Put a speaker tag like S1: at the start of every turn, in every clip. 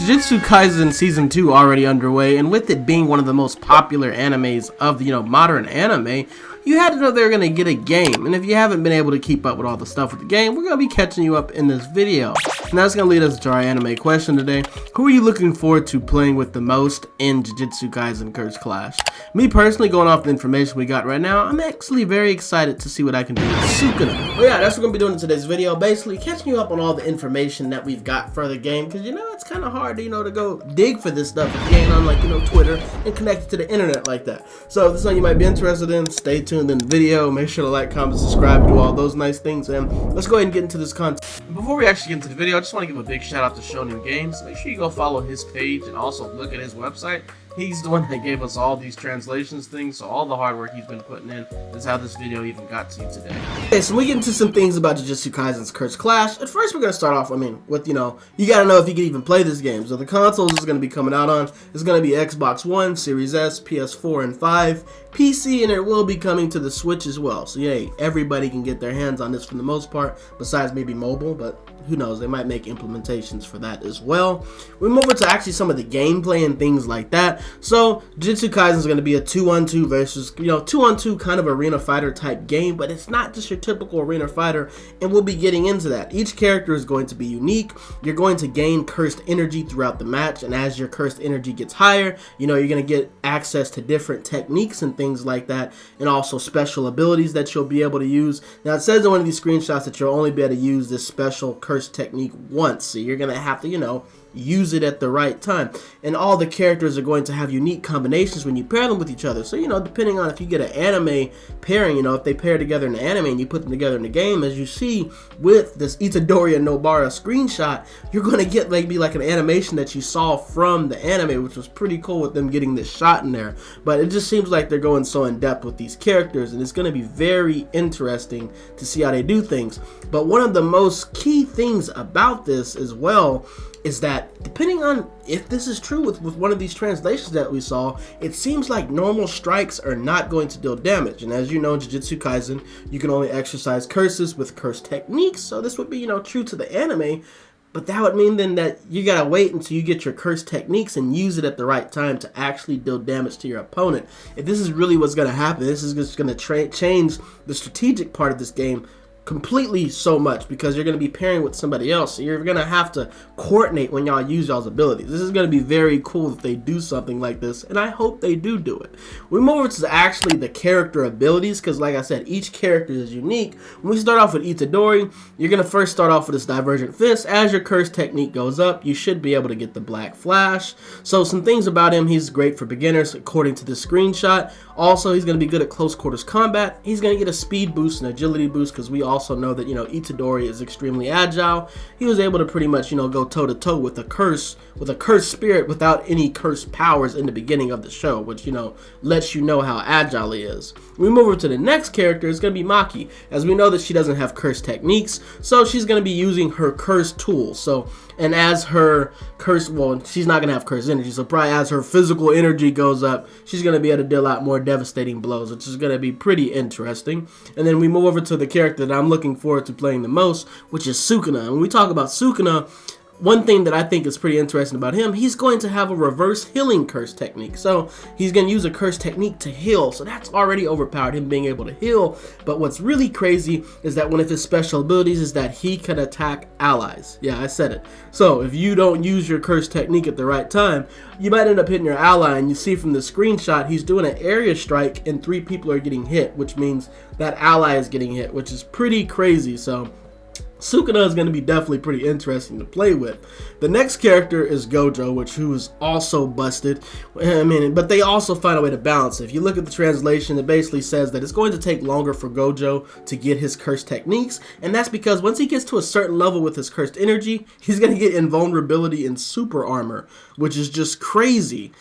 S1: Jujutsu Kaisen Season 2 already underway, and with it being one of the most popular animes of the, modern anime, you had to know they were going to get a game. And if you haven't been able to keep up with all the stuff with the game, we're going to be catching you up in this video. And that's going to lead us to our anime question today. Who are you looking forward to playing with the most in Jujutsu Kaisen Curse Clash? Me personally, going off the information we got right now, I'm actually very excited to see what I can do with Sukuna. Well, yeah, that's what we're going to be doing in today's video. Basically, catching you up on all the information that we've got for the game. Because, it's kind of hard, to go dig for this stuff if you ain't on, Twitter and connected to the internet like that. So if this is something you might be interested in, stay tuned in the video. Make sure to like, comment, subscribe, do all those nice things. And let's go ahead and get into this content. Before we actually get into the video, I just want to give a big shout out to Shonen Games. Make sure you go follow his page and also look at his website. He's the one that gave us all these translations things, so all the hard work he's been putting in is how this video even got to you today. Okay, so we get into some things about Jujutsu Kaisen's Curse Clash. At first, we're going to start off, with, you got to know if you can even play this game. So the consoles is going to be coming out on is going to be Xbox One, Series S, PS4, and 5, PC, and it will be coming to the Switch as well. So, yay, everybody can get their hands on this for the most part, besides maybe mobile, but who knows, they might make implementations for that as well. We move over to actually some of the gameplay and things like that. So Jujutsu Kaisen is going to be a 2-on-2 versus 2-on-2 kind of arena fighter type game, but it's not just your typical arena fighter, and we'll be getting into that. Each character is going to be unique. You're going to gain cursed energy throughout the match, and as your cursed energy gets higher, you're going to get access to different techniques and things like that, and also special abilities that you'll be able to use. Now it says in one of these screenshots that you'll only be able to use this special curse technique once, so you're gonna have to use it at the right time, and all the characters are going to have unique combinations when you pair them with each other. So depending on if you get an anime pairing, if they pair together in the anime and you put them together in the game, as you see with this Itadori and Nobara screenshot, you're going to get maybe like an animation that you saw from the anime, which was pretty cool with them getting this shot in there. But it just seems like they're going so in depth with these characters, and it's going to be very interesting to see how they do things. But one of the most key things about this as well is that depending on if this is true with one of these translations that we saw, it seems like normal strikes are not going to deal damage. And as you know, in Jujutsu Kaisen, you can only exercise curses with curse techniques, so this would be, true to the anime. But that would mean then that you gotta wait until you get your curse techniques and use it at the right time to actually deal damage to your opponent. If this is really what's gonna happen, this is just gonna change the strategic part of this game completely so much, because you're going to be pairing with somebody else, so you're going to have to coordinate when y'all use y'all's abilities. This is going to be very cool if they do something like this, and I hope they do it. We move over to actually the character abilities, because like I said, each character is unique. When we start off with Itadori, you're going to first start off with this Divergent Fist. As your curse technique goes up, you should be able to get the Black Flash. So some things about him: he's great for beginners according to the screenshot. Also, he's going to be good at close quarters combat. He's going to get a speed boost and agility boost, because we also know that Itadori is extremely agile. He was able to pretty much go toe to toe with a cursed spirit without any cursed powers in the beginning of the show, which lets you know how agile he is. We move over to the next character. It's going to be Maki, as we know that she doesn't have cursed techniques, so she's going to be using her cursed tools. So, and as her curse, she's not going to have cursed energy, so probably as her physical energy goes up, she's going to be able to deal out more devastating blows, which is going to be pretty interesting. And then we move over to the character that I'm looking forward to playing the most, which is Sukuna. And when we talk about Sukuna, one thing that I think is pretty interesting about him, he's going to have a reverse healing curse technique. So he's going to use a curse technique to heal. So that's already overpowered, him being able to heal. But what's really crazy is that one of his special abilities is that he can attack allies. Yeah, I said it. So if you don't use your curse technique at the right time, you might end up hitting your ally. And you see from the screenshot, he's doing an area strike and 3 people are getting hit, which means that ally is getting hit, which is pretty crazy. So Sukuna is going to be definitely pretty interesting to play with. The next character is Gojo, who is also busted. But they also find a way to balance it. If you look at the translation, it basically says that it's going to take longer for Gojo to get his cursed techniques, and that's because once he gets to a certain level with his cursed energy, he's going to get invulnerability and super armor, which is just crazy.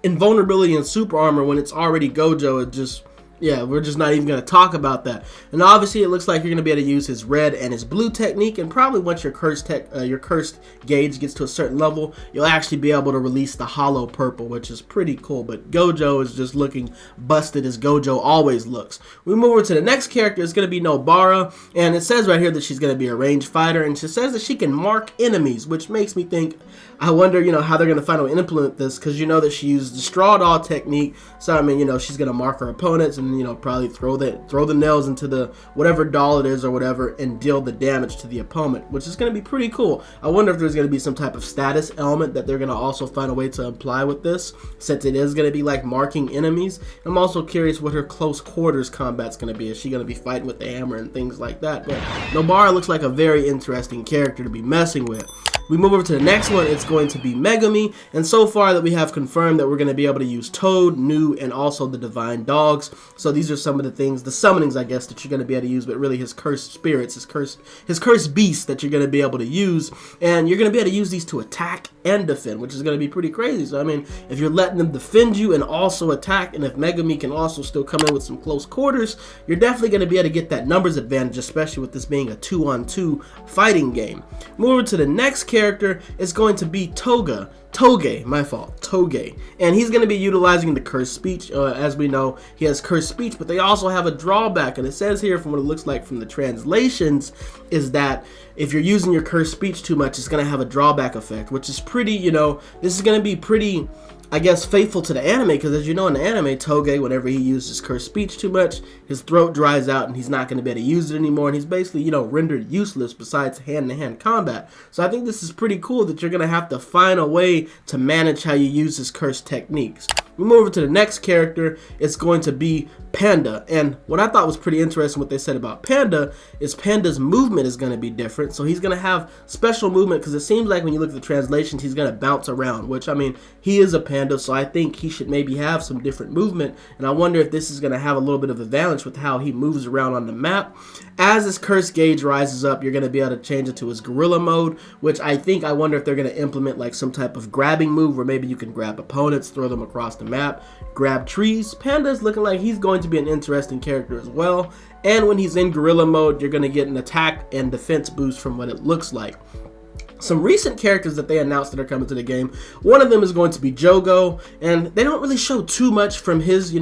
S1: Invulnerability and super armor when it's already Gojo, it just Yeah, we're just not even going to talk about that. And obviously, it looks like you're going to be able to use his red and his blue technique, and probably once your cursed gauge gets to a certain level, you'll actually be able to release the hollow purple, which is pretty cool. But Gojo is just looking busted as Gojo always looks. We move over to the next character. It's going to be Nobara, and it says right here that she's going to be a ranged fighter, and she says that she can mark enemies, which makes me think, I wonder, how they're going to finally implement this, because you know that she used the straw doll technique. So I mean, she's going to mark her opponents and probably throw the nails into the whatever doll it is or whatever and deal the damage to the opponent, which is going to be pretty cool. I wonder if there's going to be some type of status element that they're going to also find a way to apply with this, since it is going to be like marking enemies. I'm also curious what her close quarters combat's going to be. Is she going to be fighting with the hammer and things like that? But Nobara looks like a very interesting character to be messing with. We move over to the next one. It's going to be Megumi, and so far that we have confirmed that we're going to be able to use Toad, Nu, and also the Divine Dogs. So these are some of the things, the summonings, I guess, that you're going to be able to use, but really his cursed spirits, his cursed beasts that you're going to be able to use, and you're going to be able to use these to attack and defend, which is going to be pretty crazy. So I mean, if you're letting them defend you and also attack, and if Megumi can also still come in with some close quarters, you're definitely going to be able to get that numbers advantage, especially with this being a 2-on-2 fighting game. Move over to the next character. Is going to be Toge, and he's going to be utilizing the cursed speech. As we know, he has cursed speech, but they also have a drawback, and it says here from what it looks like from the translations is that if you're using your cursed speech too much, it's going to have a drawback effect, which is pretty, this is going to be pretty, I guess, faithful to the anime, because as you know in the anime, Toge, whenever he uses cursed speech too much, his throat dries out and he's not going to be able to use it anymore, and he's basically, rendered useless besides hand-to-hand combat. So I think this is pretty cool that you're going to have to find a way to manage how you use his cursed techniques. We move over to the next character. It's going to be Panda, and what I thought was pretty interesting what they said about Panda is Panda's movement is going to be different. So he's going to have special movement, because it seems like when you look at the translations, he's going to bounce around, which I mean, he is a panda, so I think he should maybe have some different movement, and I wonder if this is going to have a little bit of advantage with how he moves around on the map. As his curse gauge rises up, you're going to be able to change it to his gorilla mode, which I wonder if they're going to implement like some type of grabbing move where maybe you can grab opponents, throw them across the map, grab trees. Panda's looking like he's going to be an interesting character as well, and when he's in gorilla mode, you're going to get an attack and defense boost from what it looks like. Some recent characters that they announced that are coming to the game, one of them is going to be Jogo, and they don't really show too much from his,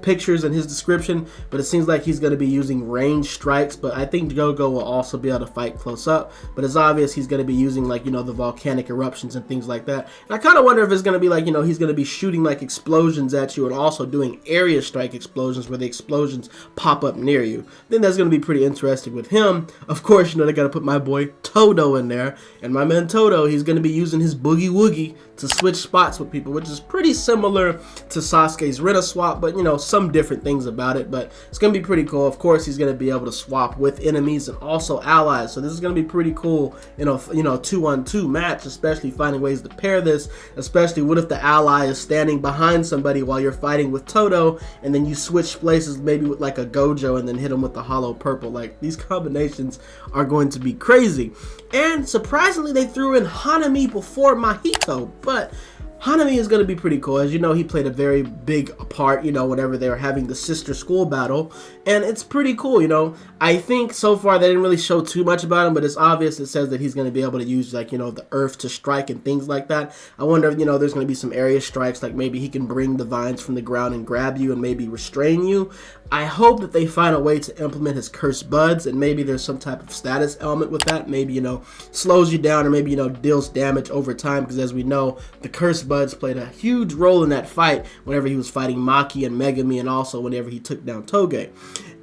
S1: pictures and his description, but it seems like he's going to be using ranged strikes, but I think Jogo will also be able to fight close up, but it's obvious he's going to be using like, the volcanic eruptions and things like that. And I kind of wonder if it's going to be like, he's going to be shooting like explosions at you and also doing area strike explosions where the explosions pop up near you. I think that's going to be pretty interesting with him. Of course, they got to put my boy Todo in there, and my man Todo, he's going to be using his boogie woogie to switch spots with people, which is pretty similar to Sasuke's Rena swap, but some different things about it, but it's going to be pretty cool. Of course, he's going to be able to swap with enemies and also allies, so this is going to be pretty cool in a 2-on-2 match, especially finding ways to pair this, especially what if the ally is standing behind somebody while you're fighting with Todo, and then you switch places maybe with like a Gojo and then hit him with the hollow purple. Like, these combinations are going to be crazy. And surprisingly, they threw in Hanami before Mahito, but Hanami is going to be pretty cool. As you know, he played a very big part, whenever they were having the sister school battle, and it's pretty cool, I think so far they didn't really show too much about him, but it's obvious. It says that he's going to be able to use, like, the earth to strike and things like that. I wonder if, there's going to be some area strikes, like maybe he can bring the vines from the ground and grab you and maybe restrain you. I hope that they find a way to implement his cursed buds, and maybe there's some type of status element with that. Maybe, slows you down, or maybe, deals damage over time, because as we know, the cursed buds played a huge role in that fight whenever he was fighting Maki and Megumi, and also whenever he took down Toge.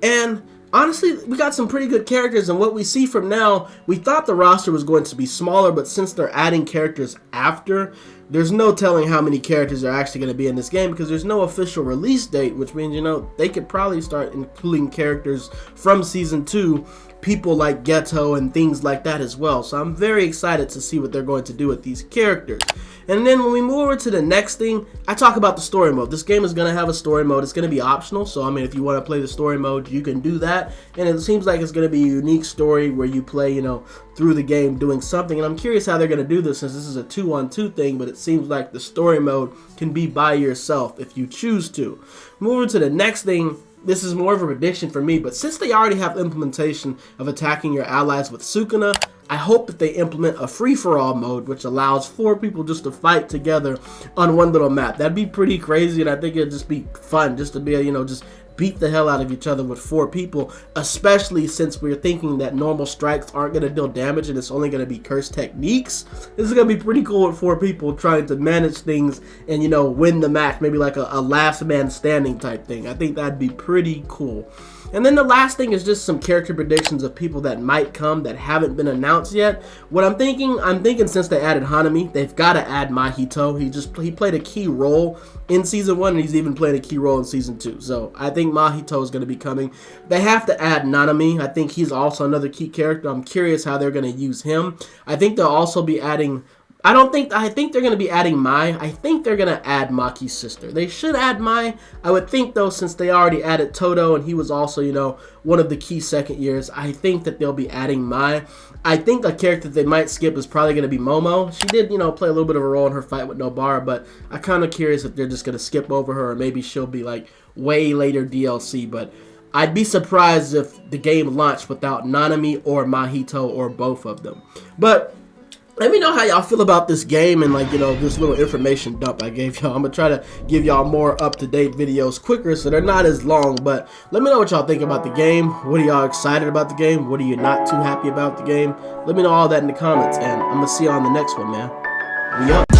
S1: And honestly, we got some pretty good characters, and what we see from now, we thought the roster was going to be smaller, but since they're adding characters after, there's no telling how many characters are actually going to be in this game, because there's no official release date, which means, they could probably start including characters from Season 2, people like Geto and things like that as well. So I'm very excited to see what they're going to do with these characters. And then when we move over to the next thing, I talk about the story mode. This game is going to have a story mode. It's going to be optional, so I mean, if you want to play the story mode, you can do that. And it seems like it's going to be a unique story where you play, through the game doing something. And I'm curious how they're going to do this, since this is a 2-on-2 thing, but it seems like the story mode can be by yourself if you choose to. Move over to the next thing. this is more of a prediction for me, but since they already have implementation of attacking your allies with Sukuna, I hope that they implement a free-for-all mode, which allows 4 people just to fight together on one little map. That'd be pretty crazy, and I think it'd just be fun just to be, you know, just beat the hell out of each other with 4 people, especially since we're thinking that normal strikes aren't going to deal damage and it's only going to be cursed techniques. This is going to be pretty cool with 4 people trying to manage things and, you know, win the match, maybe like a last man standing type thing. I think that'd be pretty cool. And then the last thing is just some character predictions of people that might come that haven't been announced yet. What I'm thinking since they added Hanami, they've got to add Mahito. He played a key role in season 1, and he's even played a key role in season 2. So I think Mahito is going to be coming. They have to add Nanami. I think he's also another key character. I'm curious how they're going to use him. I think they'll also be adding... I think they're going to be adding Mai. I think they're going to add Maki's sister. They should add Mai. I would think, though, since they already added Todo, and he was also, you know, one of the key second years, I think that they'll be adding Mai. I think a character they might skip is probably going to be Momo. She did, you know, play a little bit of a role in her fight with Nobara, but I'm kind of curious if they're just going to skip over her, or maybe she'll be, like, way later DLC, but... I'd be surprised if the game launched without Nanami or Mahito or both of them. But... let me know how y'all feel about this game and, like, you know, this little information dump I gave y'all. I'm going to try to give y'all more up-to-date videos quicker so they're not as long. But let me know what y'all think about the game. What are y'all excited about the game? What are you not too happy about the game? Let me know all that in the comments. And I'm going to see y'all on the next one, man. We up.